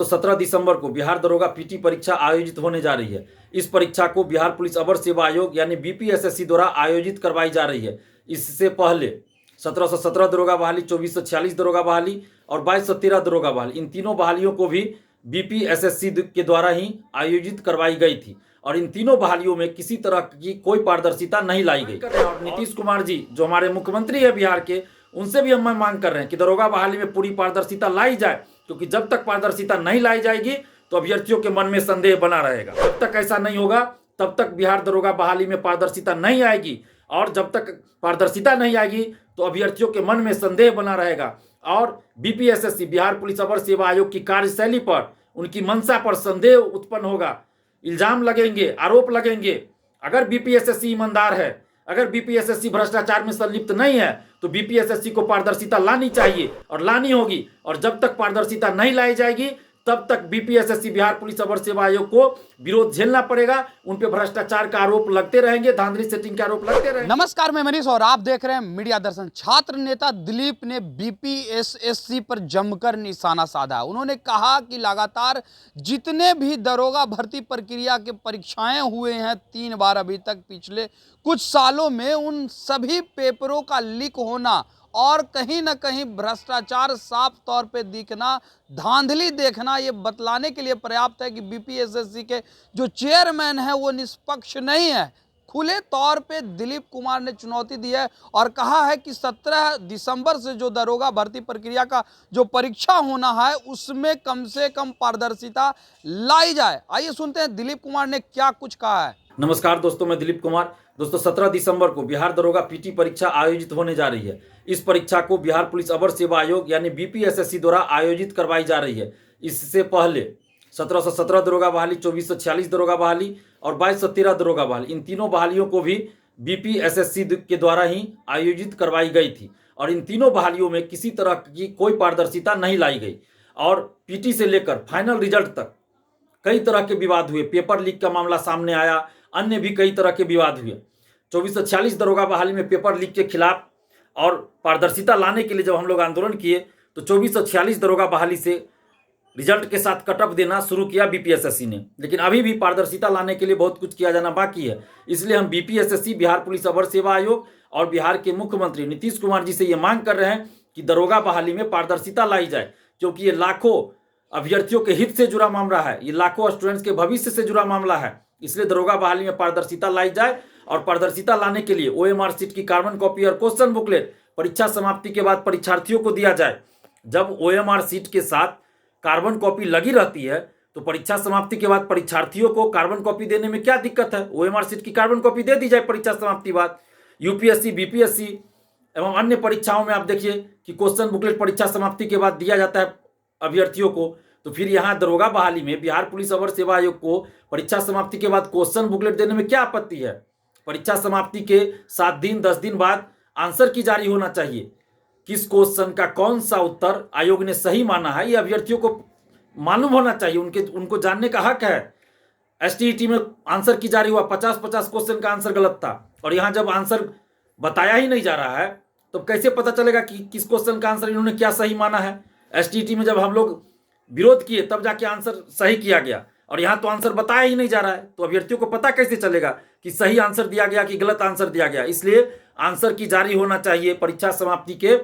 तो 17 दिसंबर को बिहार दरोगा पीटी परीक्षा आयोजित होने जा रही है। इस परीक्षा को बिहार पुलिस अवर सेवा आयोग यानी बीपीएसएससी द्वारा आयोजित करवाई जा रही है। इससे पहले 1717 दरोगा बहाली, 2446 दरोगा बहाली और 2213 दरोगा बहाली, इन तीनों बहालियों को भी बीपीएसएससी के द्वारा ही आयोजित करवाई गई थी और इन तीनों बहालियों में किसी तरह की कोई पारदर्शिता नहीं लाई गई। और नीतीश कुमार जी जो हमारे मुख्यमंत्री है बिहार के, उनसे भी हम मांग कर रहे हैं कि दरोगा बहाली में पूरी पारदर्शिता लाई जाए, क्योंकि जब तक पारदर्शिता नहीं लाई जाएगी तो अभ्यर्थियों के मन में संदेह बना रहेगा। जब तक ऐसा नहीं होगा तब तक बिहार दरोगा बहाली में पारदर्शिता नहीं आएगी और जब तक पारदर्शिता नहीं आएगी तो अभ्यर्थियों के मन में संदेह बना रहेगा और बीपीएसएससी बिहार पुलिस अवर सेवा आयोग की कार्यशैली पर, उनकी मंशा पर संदेह उत्पन्न होगा, इल्जाम लगेंगे, आरोप लगेंगे। अगर बीपीएसएससी ईमानदार है, अगर बीपीएसएससी भ्रष्टाचार में संलिप्त नहीं है तो बीपीएसएससी को पारदर्शिता लानी चाहिए और लानी होगी। और जब तक पारदर्शिता नहीं लाई जाएगी तब तक बीपीएसएससी बिहार पुलिस अवर सेवा आयोग को विरोध झेलना पड़ेगा। उन पे भ्रष्टाचार का आरोप लगते रहेंगे, धांधली सेटिंग के आरोप लगते रहेंगे। नमस्कार, मैं मनीष और आप देख रहे हैं मीडिया दर्शन। छात्र नेता दिलीप ने बीपीएसएससी पर जमकर निशाना साधा। उन्होंने कहा कि लगातार जितने भी दरोगा भर्ती प्रक्रिया के परीक्षाएं हुए हैं 3 बार अभी तक पिछले कुछ सालों में, उन सभी पेपरों का लीक होना और कहीं ना कहीं भ्रष्टाचार साफ तौर पे दिखना, धांधली देखना, ये बतलाने के लिए पर्याप्त है कि बीपीएसएससी के जो चेयरमैन है वो निष्पक्ष नहीं है। खुले तौर पे दिलीप कुमार ने चुनौती दी है और कहा है कि 17 दिसंबर से जो दरोगा भर्ती प्रक्रिया का जो परीक्षा होना है उसमें कम से कम पारदर्शिता लाई जाए। आइए सुनते हैं दिलीप कुमार ने क्या कुछ कहा है। नमस्कार दोस्तों, मैं दिलीप कुमार। दोस्तों 17 दिसंबर को बिहार दरोगा पीटी परीक्षा आयोजित होने जा रही है। इस परीक्षा को बिहार पुलिस अवर सेवा आयोग यानी बीपीएसएससी द्वारा आयोजित करवाई जा रही है। इससे पहले 1717 दरोगा बहाली, 2446 दरोगा बहाली और 2213 दरोगा बहाली, इन तीनों बहालियों को भी बीपीएसएससी के द्वारा ही आयोजित करवाई गई थी और इन तीनों बहालियों में किसी तरह की कोई पारदर्शिता नहीं लाई गई और पीटी से लेकर फाइनल रिजल्ट तक कई तरह के विवाद हुए। पेपर लीक का मामला सामने आया, अन्य भी कई तरह के विवाद हुए। 2446 दरोगा बहाली में पेपर लीक के खिलाफ और पारदर्शिता लाने के लिए जब हम लोग आंदोलन किए तो 2446 दरोगा बहाली से रिजल्ट के साथ कटअप देना शुरू किया बीपीएसएससी ने, लेकिन अभी भी पारदर्शिता लाने के लिए बहुत कुछ किया जाना बाकी है। इसलिए हम बीपीएसएससी बिहार पुलिस अवर सेवा आयोग और बिहार के मुख्यमंत्री नीतीश कुमार जी से ये मांग कर रहे हैं कि दरोगा बहाली में पारदर्शिता लाई जाए, क्योंकि ये लाखों अभ्यर्थियों के हित से जुड़ा मामला है, ये लाखों स्टूडेंट्स के भविष्य से जुड़ा मामला है। इसलिए दरोगा बहाली में पारदर्शिता लाई जाए और पारदर्शिता लाने के लिए ओएमआर सीट की कार्बन कॉपी और क्वेश्चन बुकलेट परीक्षा समाप्ति के बाद परीक्षार्थियों को दिया जाए। जब ओएमआर सीट के साथ कार्बन कॉपी लगी रहती है तो परीक्षा समाप्ति के बाद परीक्षार्थियों को कार्बन कॉपी देने में क्या दिक्कत है? ओएमआर सीट की कार्बन कॉपी दे दी जाए परीक्षा समाप्ति बाद। यूपीएससी, बीपीएससी एवं अन्य परीक्षाओं में आप देखिए कि क्वेश्चन बुकलेट परीक्षा समाप्ति के बाद दिया जाता है अभ्यर्थियों को, तो फिर यहाँ दरोगा बहाली में बिहार पुलिस अवर सेवा आयोग को परीक्षा समाप्ति के बाद क्वेश्चन बुकलेट देने में क्या आपत्ति है? परीक्षा समाप्ति के 7 दिन 10 दिन बाद आंसर की जारी होना चाहिए। किस क्वेश्चन का कौन सा उत्तर आयोग ने सही माना है ये अभ्यर्थियों को मालूम होना चाहिए, उनको जानने का हक है। एसटीईटी में आंसर की जारी हुआ, 50-50 क्वेश्चन का आंसर गलत था और यहाँ जब आंसर बताया ही नहीं जा रहा है तो कैसे पता चलेगा कि किस क्वेश्चन का आंसर इन्होंने क्या सही माना है? एसटीईटी में जब हम लोग विरोध किए तब जाके आंसर सही किया गया और यहाँ तो आंसर बताया ही नहीं जा रहा है, तो अभ्यर्थियों को पता कैसे चलेगा कि सही आंसर दिया गया कि गलत आंसर दिया गया? इसलिए आंसर की जारी होना चाहिए परीक्षा समाप्ति के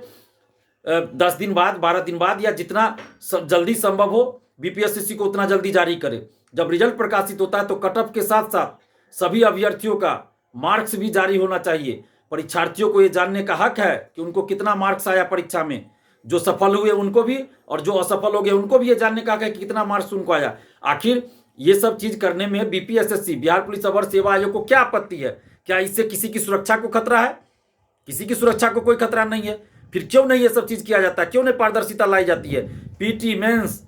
10 दिन बाद, 12 दिन बाद, या जितना जल्दी संभव हो बीपीएसएससी को उतना जल्दी जारी करे। जब रिजल्ट प्रकाशित होता है तो कटअप के साथ साथ सभी अभ्यर्थियों का मार्क्स भी जारी होना चाहिए। परीक्षार्थियों को ये जानने का हक है कि उनको कितना मार्क्स आया परीक्षा में, जो सफल हुए उनको भी और जो असफल हो गए उनको भी ये जानने का हक है कि कितना मार्क्स उनको आया। आखिर ये सब चीज करने में बीपीएसएससी बिहार पुलिस अवर सेवा आयोग को क्या आपत्ति है? क्या इससे किसी की सुरक्षा को खतरा है? किसी की सुरक्षा को कोई खतरा नहीं है। फिर क्यों नहीं ये सब चीज किया जाता है? क्यों नहीं पारदर्शिता लाई जाती है? पीटी, मेंस,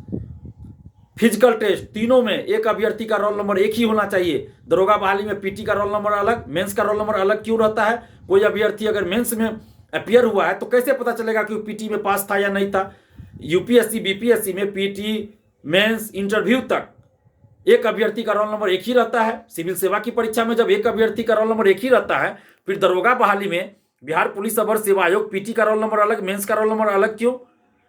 फिजिकल टेस्ट, तीनों में एक अभ्यर्थी का रोल नंबर एक ही होना चाहिए। दरोगा बहाली में पीटी का रोल नंबर अलग, मेंस का रोल नंबर अलग क्यों रहता है? कोई अभ्यर्थी अगर मेंस में अपीयर हुआ है तो कैसे पता चलेगा कि वो पीटी में पास था या नहीं था? यूपीएससी, बीपीएससी में पीटी, मेंस, इंटरव्यू तक एक अभ्यर्थी का रोल नंबर एक ही रहता है। सिविल सेवा की परीक्षा में जब एक अभ्यर्थी का रोल नंबर एक ही रहता है, फिर दरोगा बहाली में बिहार पुलिस अवर सेवा आयोग पीटी का रोल नंबर अलग, मेंस का रोल नंबर अलग क्यों?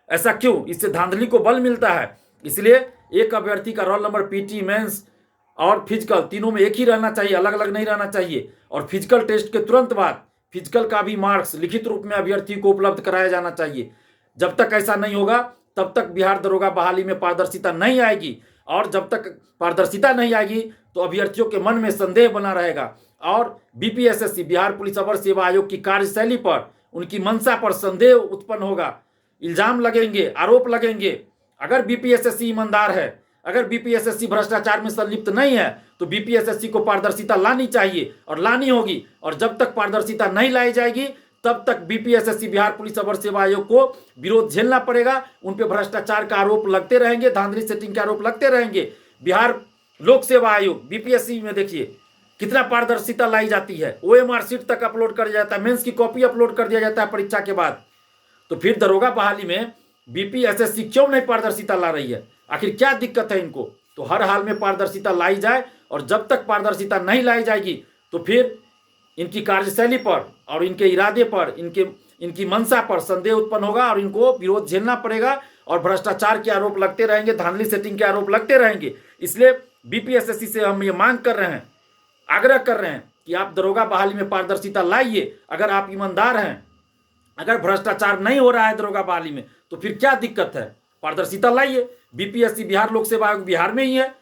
ऐसा क्यों? इससे धांधली को बल मिलता है। इसलिए एक अभ्यर्थी का रोल नंबर, पीटी, मेंस और फिजिकल तीनों में एक ही रहना चाहिए, अलग अलग नहीं रहना चाहिए। और फिजिकल टेस्ट के तुरंत बाद फिजिकल का भी मार्क्स लिखित रूप में अभ्यर्थी को उपलब्ध कराया जाना चाहिए। जब तक ऐसा नहीं होगा तब तक बिहार दरोगा बहाली में पारदर्शिता नहीं आएगी, और जब तक पारदर्शिता नहीं आएगी तो अभ्यर्थियों के मन में संदेह बना रहेगा, और बीपीएसएससी बिहार पुलिस अवर सेवा आयोग की कार्यशैली पर, उनकी मंशा पर संदेह उत्पन्न होगा। इल्जाम लगेंगे, आरोप लगेंगे। अगर बीपीएसएससी ईमानदार है, अगर बीपीएसएससी भ्रष्टाचार में संलिप्त नहीं है, तो बीपीएसएससी को पारदर्शिता लानी चाहिए और लानी होगी। और जब तक पारदर्शिता नहीं लाई जाएगी तब तक बीपीएसएससी बिहार पुलिस अवर सेवा आयोग को विरोध झेलना पड़ेगा। उन पे भ्रष्टाचार का आरोप लगते रहेंगे, धांधली सेटिंग के आरोप लगते रहेंगे। बिहार लोक सेवा आयोग बीपीएससी में देखिए कितना पारदर्शिता लाई जाती है, ओएमआर शीट तक अपलोड कर दिया जाता है, मेंस की कॉपी अपलोड कर दिया जाता है परीक्षा के बाद। तो फिर दरोगा बहाली में बीपीएसएससी क्यों नहीं पारदर्शिता ला रही है? आखिर क्या दिक्कत है इनको? तो हर हाल में पारदर्शिता लाई जाए, और जब तक पारदर्शिता नहीं लाई जाएगी तो फिर इनकी कार्यशैली पर और इनके इरादे पर, इनकी मंशा पर संदेह उत्पन्न होगा, और इनको विरोध झेलना पड़ेगा, और भ्रष्टाचार के आरोप लगते रहेंगे, धांधली सेटिंग के आरोप लगते रहेंगे। इसलिए बीपीएसएससी से हम ये मांग कर रहे हैं, आग्रह कर रहे हैं कि आप दरोगा बहाली में पारदर्शिता लाइए। अगर आप ईमानदार हैं, अगर भ्रष्टाचार नहीं हो रहा है दरोगा बहाली में, तो फिर क्या दिक्कत है? पारदर्शिता लाइए। बीपीएससी बिहार लोक सेवा आयोग बिहार में ही है,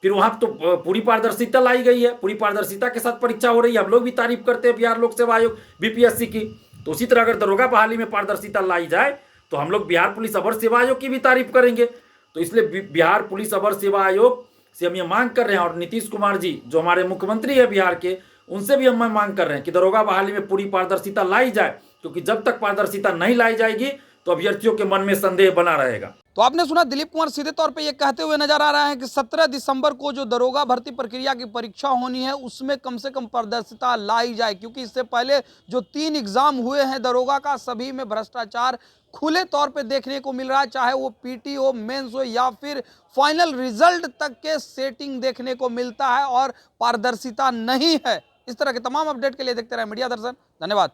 फिर वहां तो पूरी पारदर्शिता लाई गई है, पूरी पारदर्शिता के साथ परीक्षा हो रही है। हम लोग भी तारीफ करते हैं बिहार लोक सेवा आयोग बीपीएससी की। तो उसी तरह अगर दरोगा बहाली में पारदर्शिता लाई जाए तो हम लोग बिहार पुलिस अवर सेवा आयोग की भी तारीफ करेंगे। तो इसलिए बिहार पुलिस अवर सेवा आयोग से हम ये मांग कर रहे हैं, और नीतीश कुमार जी जो हमारे मुख्यमंत्री है बिहार के, उनसे भी हम मांग कर रहे हैं कि दरोगा बहाली में पूरी पारदर्शिता लाई जाए, क्योंकि जब तक पारदर्शिता नहीं लाई जाएगी तो अभ्यर्थियों के मन में संदेह बना रहेगा। तो आपने सुना दिलीप कुमार सीधे तौर पे ये कहते हुए नजर आ रहे हैं कि 17 दिसंबर को जो दरोगा भर्ती प्रक्रिया की परीक्षा होनी है उसमें कम से कम पारदर्शिता लाई जाए, क्योंकि इससे पहले जो 3 एग्जाम हुए हैं दरोगा का, सभी में भ्रष्टाचार खुले तौर पे देखने को मिल रहा है, चाहे वो पीटी हो, मेंस हो, या फिर फाइनल रिजल्ट तक के सेटिंग देखने को मिलता है और पारदर्शिता नहीं है। इस तरह के तमाम अपडेट के लिए देखते रहे मीडिया दर्शन। धन्यवाद।